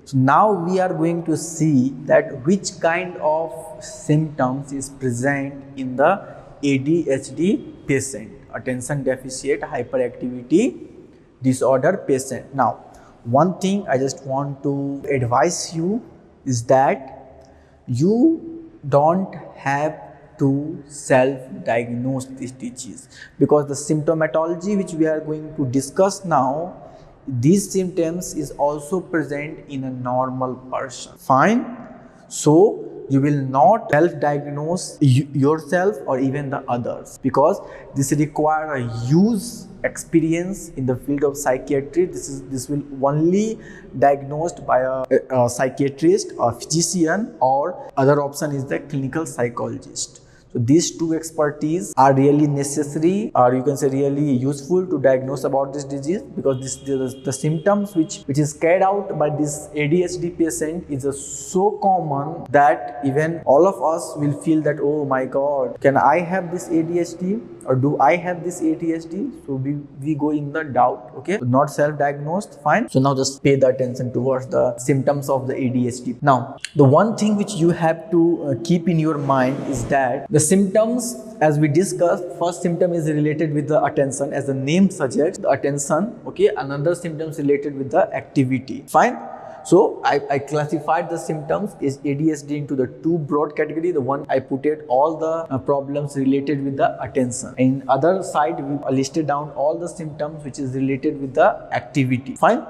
So now we are going to see that which kind of symptoms is present in the ADHD patient, attention deficit hyperactivity disorder patient. Now, one thing I just want to advise you is that you don't have to self-diagnose this disease, because the symptomatology which we are going to discuss now, these symptoms is also present in a normal person. Fine. So you will not self-diagnose yourself or even the others, because this require a huge experience in the field of psychiatry. This will only diagnosed by a psychiatrist or physician, or other option is the clinical psychologist. So these two expertise are really necessary, or you can say really useful to diagnose about this disease, because the symptoms which is carried out by this ADHD patient is so common that even all of us will feel that, oh my God, can I have this ADHD, or do I have this ADHD? So we go in the doubt. Okay, so not self-diagnosed. Fine. So now just pay the attention towards the symptoms of the ADHD. Now, the one thing which you have to keep in your mind is that the symptoms, as we discussed, first symptom is related with the attention, as the name suggests, the attention. Okay, another symptoms related with the activity. Fine. So I classified the symptoms is ADHD into the two broad category. The one I put it all the problems related with the attention. In other side, we listed down all the symptoms which is related with the activity. Fine.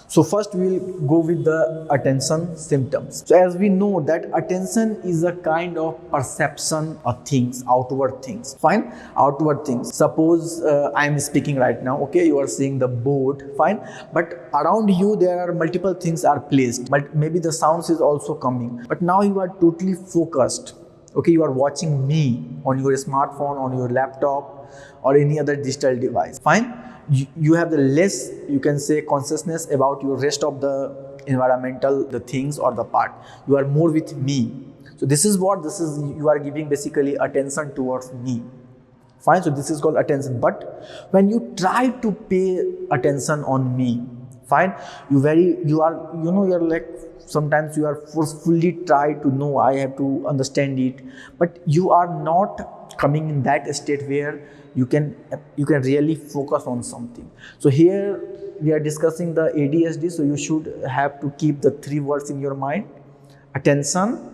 So first we will go with the attention symptoms. So as we know that attention is a kind of perception of things, outward things. Fine, outward things. Suppose I am speaking right now. Okay, you are seeing the board. Fine, but around you there are multiple things are placed. But maybe the sounds is also coming. But now you are totally focused. Okay, you are watching me on your smartphone, on your laptop, or any other digital device. Fine. You have the less, you can say, consciousness about your rest of the environmental, the things or the part. You are more with me. So this is you are giving basically attention towards me. Fine. So this is called attention. But when you try to pay attention on me, fine, you're like, sometimes you are forcefully try to know, I have to understand it, but you are not coming in that state where you can really focus on something. So here we are discussing the ADHD, so you should have to keep the three words in your mind. Attention.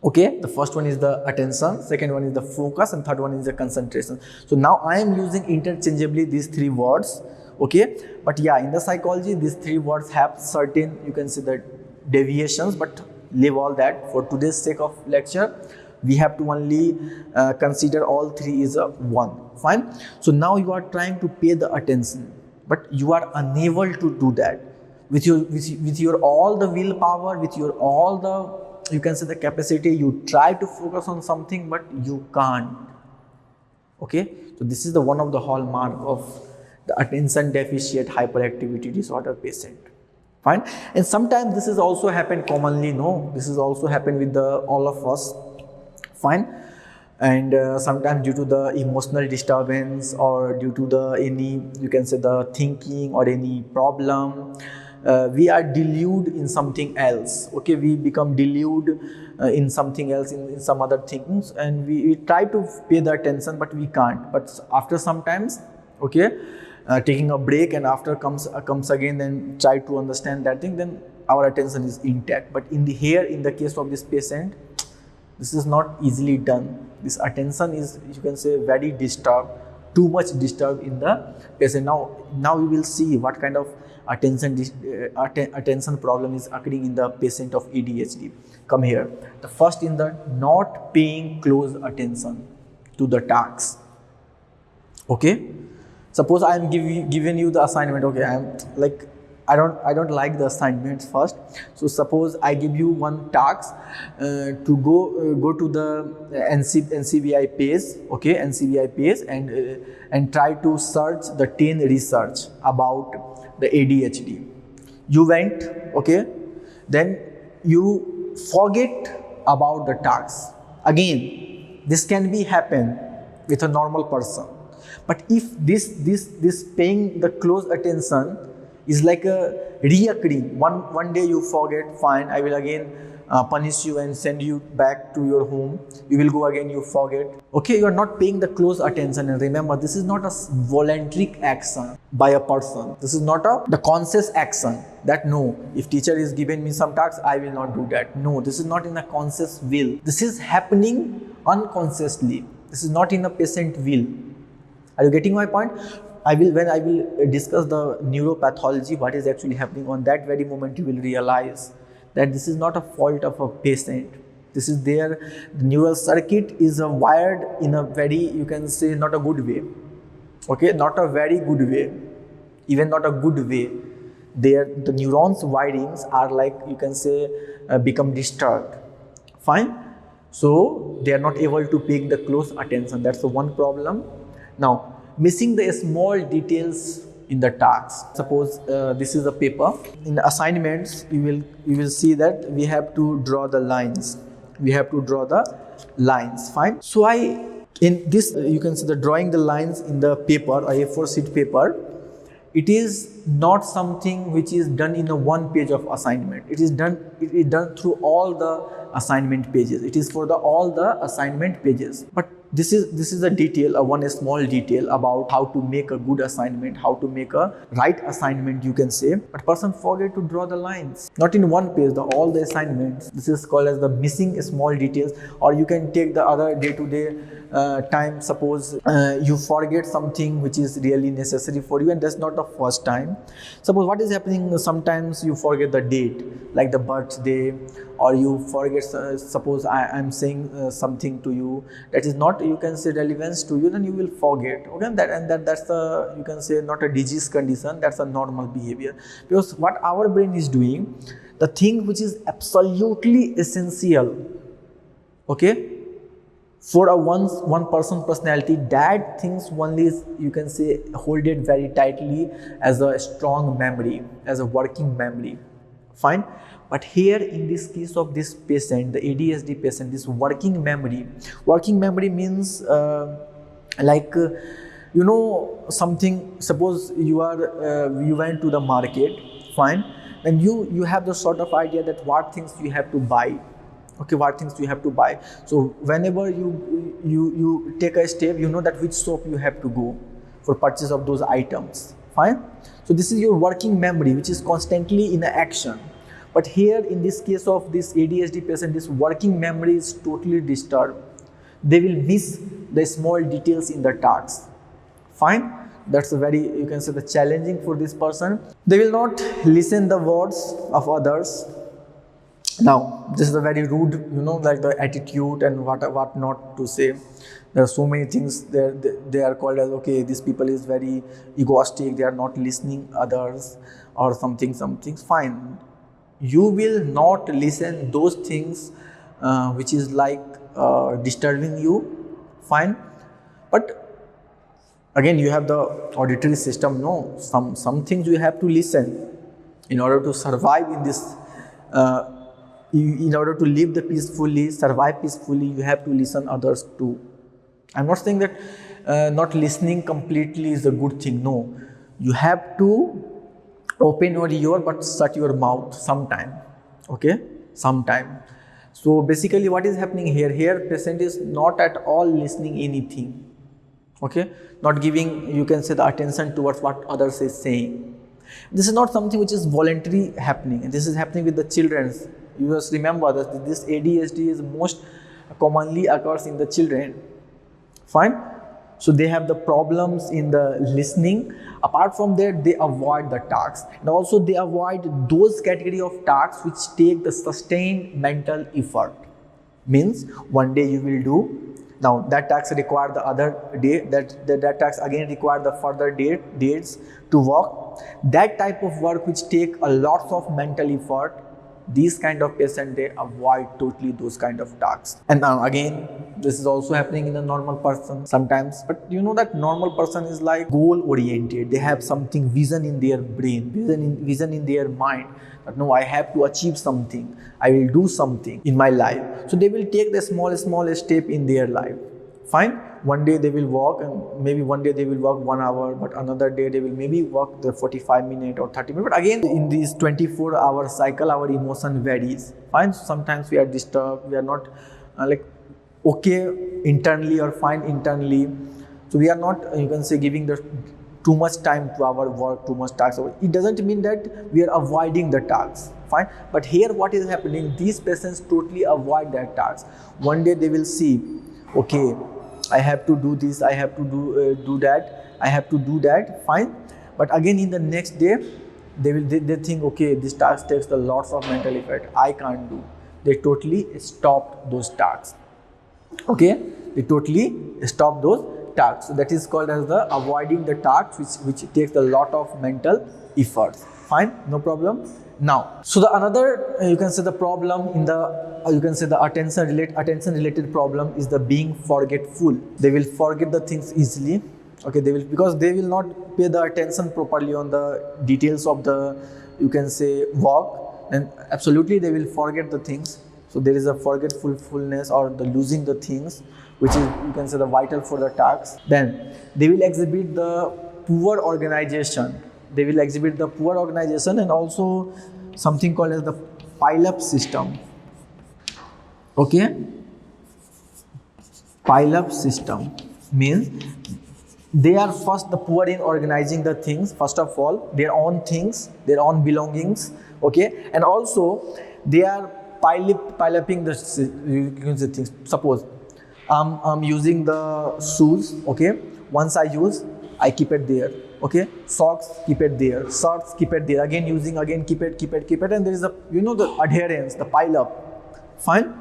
Okay, the first one is the attention, second one is the focus, and third one is the concentration. So now I am using interchangeably these three words. Okay, but yeah, in the psychology these three words have certain, you can say, the deviations, but leave all that. For today's sake of lecture, we have to only consider all three is a one. Fine. So now you are trying to pay the attention, but you are unable to do that with your all the willpower, with your all the, you can say, the capacity. You try to focus on something, but you can't. Okay, so this is the one of the hallmark of the attention deficit hyperactivity disorder patient. Fine. And sometimes this is also happen commonly. No, this is also happen with all of us. Fine. And sometimes due to the emotional disturbance, or due to the any, you can say, the thinking or any problem, we are deluded in something else. Okay, we become deluded in something else, in some other things, and we try to pay the attention, but we can't. But after some times, okay, taking a break, and after comes again, then try to understand that thing, then our attention is intact. But in the case of this patient, this is not easily done. This attention is, you can say, very disturbed, too much disturbed in the patient. Now we will see what kind of attention problem is occurring in the patient of ADHD. Come here. The first in the not paying close attention to the tasks. Okay. Suppose I am giving you the assignment. Okay, I am like, I don't like the assignments first. So suppose I give you one task to go to the NCBI page. Okay, NCBI page, and try to search the 10 research about the ADHD. You went, okay, then you forget about the task. Again, this can be happen with a normal person. But if this paying the close attention, It's like a reoccurring. One day you forget, fine, I will again punish you and send you back to your home. You will go again, you forget. Okay, you are not paying the close attention. And remember, this is not a voluntary action by a person. This is not the conscious action that no, if teacher is giving me some tasks, I will not do that. No, this is not in a conscious will. This is happening unconsciously. This is not in a patient will. Are you getting my point? When I will discuss the neuropathology, what is actually happening, on that very moment you will realize that this is not a fault of a patient. This is the neural circuit is wired in a very, you can say, not a good way. Okay, not a very good way, even not a good way. The neurons wirings are like, you can say, become disturbed. Fine. So they are not able to pay the close attention. That's the one problem. Now, missing the small details in the task. Suppose this is a paper. In the assignments, you will see that we have to draw the lines. We have to draw the lines. Fine. So in this, you can see the drawing the lines in the paper, a A4 sheet paper. It is not something which is done in a one page of assignment. It is done through all the assignment pages. It is for all the assignment pages. But this is a detail, one small detail about how to make a good assignment, how to make a right assignment, you can say. But person forget to draw the lines. Not in one page, all the assignments. This is called as the missing small details. Or you can take the other day-to-day time. Suppose you forget something which is really necessary for you, and that's not the first time. Suppose what is happening, sometimes you forget the date, like the birthday, or you forget, suppose I am saying something to you that is not, you can say, relevance to you, then you will forget. Okay, that's a, you can say, not a disease condition, that's a normal behavior. Because what our brain is doing, the thing which is absolutely essential, okay, for a one person personality, that things only is, you can say, hold it very tightly as a strong memory, as a working memory. Fine. But here in this case of this patient, the ADHD patient, this working memory means something. Suppose you went to the market, fine, and you have the sort of idea that what things you have to buy. Okay, what things you have to buy. So whenever you take a step, you know that which shop you have to go for purchase of those items. Fine. So this is your working memory, which is constantly in action. But here in this case of this ADHD patient, this working memory is totally disturbed. They will miss the small details in the tasks. Fine. That's a very, you can say, the challenging for this person. They will not listen the words of others. Now, this is a very rude, like the attitude and what not to say. There are so many things there. They are called as, okay, this people is very egoistic. They are not listening others or something. Fine. You will not listen those things which is like disturbing you. Fine. But again, you have the auditory system. No, some things you have to listen in order to survive in this. In order to live peacefully, survive peacefully, you have to listen others too. I'm not saying that not listening completely is a good thing. No, you have to open your ear but shut your mouth sometime. Okay, sometime. So basically, what is happening here? Here, patient is not at all listening anything. Okay, not giving, you can say, the attention towards what others is saying. This is not something which is voluntary happening, and this is happening with the children. You must remember that this ADHD is most commonly occurs in the children. Fine. So they have the problems in the listening. Apart from that, they avoid the tasks, and also they avoid those category of tasks which take the sustained mental effort. Means one day you will do. Now that task require the other day. That task again require the further dates to work. That type of work which take a lot of mental effort. These kind of patients, they avoid totally those kind of tasks. And now again, this is also happening in a normal person sometimes. But you know that normal person is like goal oriented. They have something, vision in their brain, vision in their mind. That no, I have to achieve something. I will do something in my life. So they will take the small step in their life. Fine. One day they will walk, and maybe one day they will walk 1 hour, but another day they will maybe walk the 45 minutes or 30 minutes. But again, in this 24-hour cycle, our emotion varies. Fine. Sometimes we are disturbed, we are not like okay internally or fine internally. So we are not, you can say, giving the too much time to our work, too much tasks. It doesn't mean that we are avoiding the tasks. Fine. But here what is happening, these patients totally avoid that task. One day they will see, okay, I have to do this, I have to do that, I have to do that, fine. But again in the next day, they think, okay, this task takes a lots of mental effort, I can't do. They totally stop those tasks. Okay, they totally stop those tasks. So that is called as the avoiding the tasks, which takes a lot of mental effort. Fine, no problem. Now, so the another, you can say, the problem in the, you can say, the attention related problem is the being forgetful. They will forget the things easily. Okay, they will, because they will not pay the attention properly on the details of the, you can say, work, and absolutely they will forget the things. So there is a forgetfulness or the losing the things, which is, you can say, the vital for the tasks. Then they will exhibit the poor organization. They will exhibit the poor organization and also something called as the pile-up system. Okay, pile-up system means they are first the poor in organizing the things, first of all, their own things, their own belongings. Okay, and also they are pile-upping the, you can say, things. Suppose I'm using the shoes. Okay, once I use, I keep it there. Okay, socks, keep it there, shirts, keep it there, again using, again keep it, and there is a, you know, the adherence, the pile up. Fine.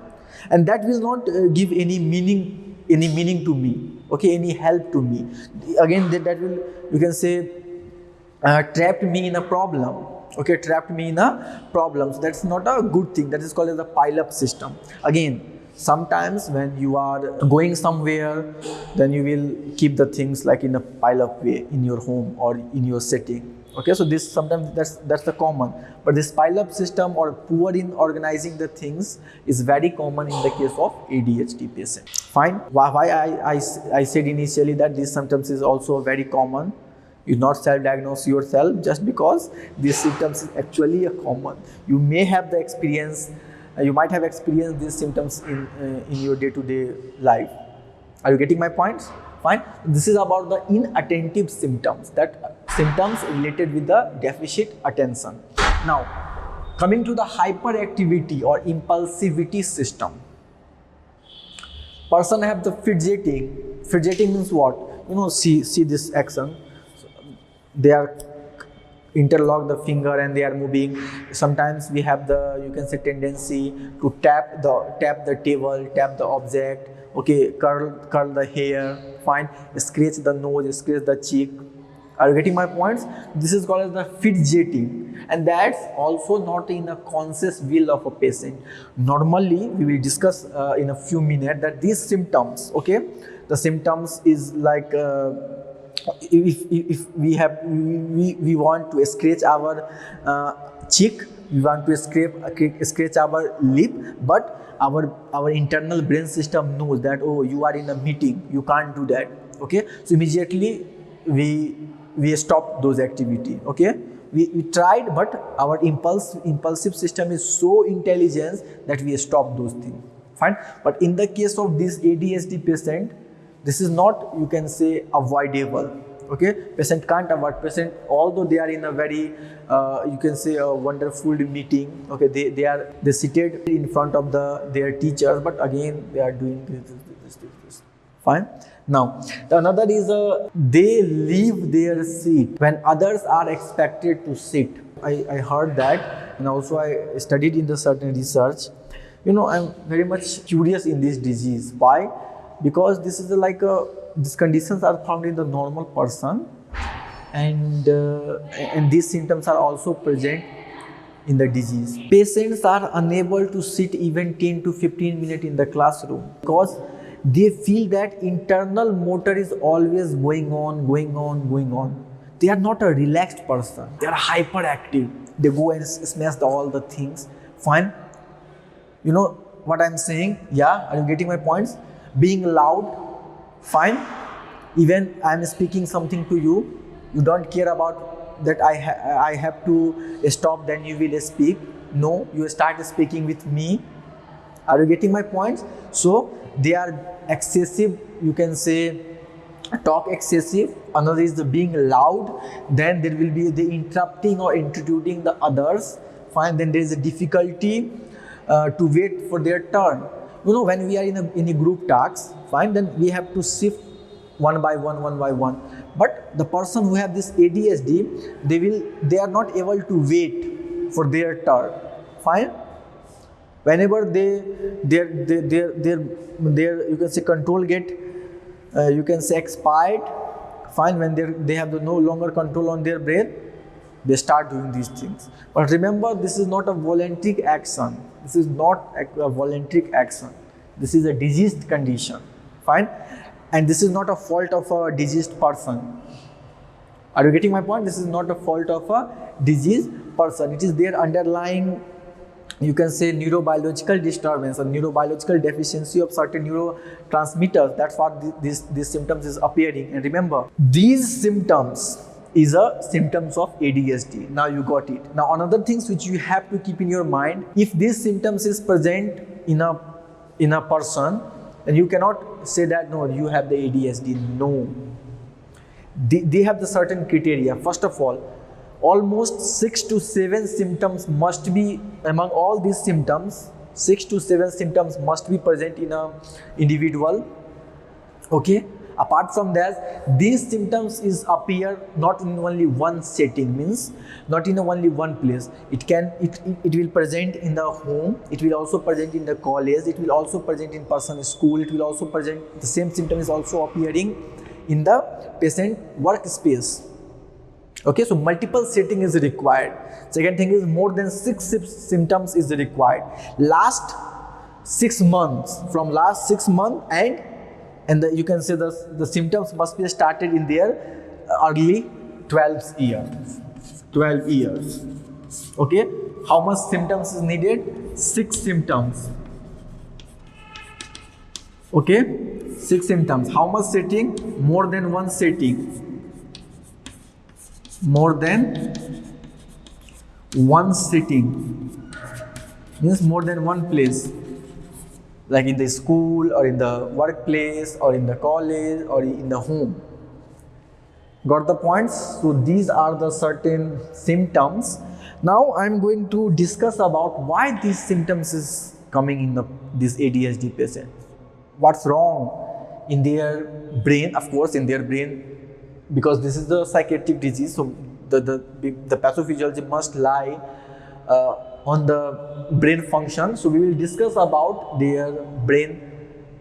And that will not give any meaning to me. Okay, any help to me. Again, that will, you can say, trapped me in a problem. Okay, trapped me in a problem. So that's not a good thing. That is called as the pile up system. Again, sometimes when you are going somewhere, then you will keep the things like in a pile up way in your home or in your setting. Okay, so this sometimes that's the common, but this pile up system or poor in organizing the things is very common in the case of ADHD patient. Fine. Why I said initially that this symptoms is also very common. You not self-diagnose yourself just because these symptoms is actually a common. You may have the experience. You might have experienced these symptoms in your day-to-day life. Are you getting my points? Fine. This is about the inattentive symptoms, that symptoms related with the deficit attention. Now, coming to the hyperactivity or impulsivity system. Person have the fidgeting. Fidgeting means what? You know, see this action. They are interlock the finger and they are moving. Sometimes we have the, you can say, tendency to tap the table, tap the object. Okay, curl the hair. Fine. Scratch the nose, scratch the cheek. Are you getting my points? This is called as the fidgeting, and that's also not in a conscious will of a patient. Normally, we will discuss in a few minutes that these symptoms. Okay, the symptoms is like. If we want to scratch our cheek, we want to scratch our lip, but our internal brain system knows that, oh, you are in a meeting, you can't do that. Okay, so immediately we stop those activity. Okay, we tried, but our impulsive system is so intelligent that we stop those things. Fine. But in the case of this ADHD patient, this is not, you can say, avoidable. Okay, patient can't avoid. Patient, although they are in a very, you can say, a wonderful meeting. Okay, they seated in front of their teachers, but again they are doing this. Fine. Now, the another is they leave their seat when others are expected to sit. I heard that, and also I studied in the certain research. You know, I'm very much curious in this disease. Why? Because this is like these conditions are found in the normal person, and these symptoms are also present in the disease. Patients are unable to sit even 10 to 15 minutes in the classroom because they feel that internal motor is always going on. They are not a relaxed person. They are hyperactive. They go and smash all the things. Fine. You know what I'm saying? Yeah, are you getting my points? Being loud, Fine. Even I am speaking something to you, you don't care about that I have to stop, then you will speak. No, you start speaking with me. Are you getting my points? So they are excessive, you can say talk excessive. Another is the being loud. Then there will be the interrupting or intruding the others. Fine. Then there is a difficulty to wait for their turn. You know, when we are in a group task, fine, then we have to shift one by one. But the person who have this ADHD, they are not able to wait for their turn. Fine. Whenever their you can say control get you can say expired. Fine. When they have no longer control on their brain, they start doing these things. But remember, this is not a voluntary action. This is not a voluntary action. This is a diseased condition. Fine. And this is not a fault of a diseased person. Are you getting my point? This is not a fault of a diseased person. It is their underlying, you can say, neurobiological disturbance or neurobiological deficiency of certain neurotransmitters. That's what these symptoms is appearing. And remember, these symptoms is a symptoms of ADHD. Now you got it. Now another things which you have to keep in your mind, if these symptoms is present in a person, then you cannot say that no, you have the ADHD. No. They have the certain criteria. First of all, almost 6 to 7 symptoms must be, among all these symptoms, 6 to 7 symptoms must be present in a individual. Okay. Apart from that, these symptoms is appear not in only one setting, means not in only one place. It will present in the home, it will also present in the college, it will also present in person school, it will also present, the same symptom is also appearing in the patient workspace. Okay, so multiple setting is required. Second thing is more than 6 symptoms is required. Last 6 months, from last 6 months and you can say the symptoms must be started in their early 12 years. 12 years. Okay, how much symptoms is needed? 6 symptoms. Okay, 6 symptoms. How much setting? More than one setting. More than one sitting means more than one place, like in the school or in the workplace or in the college or in the home. Got the points? So these are the certain symptoms. Now I am going to discuss about why these symptoms is coming in this ADHD patient. What's wrong in their brain? Of course, in their brain, because this is the psychiatric disease, so the pathophysiology must lie on the brain function. So we will discuss about their brain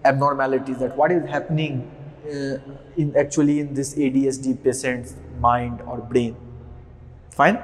abnormalities, that what is happening in this ADHD patient's mind or brain. Fine.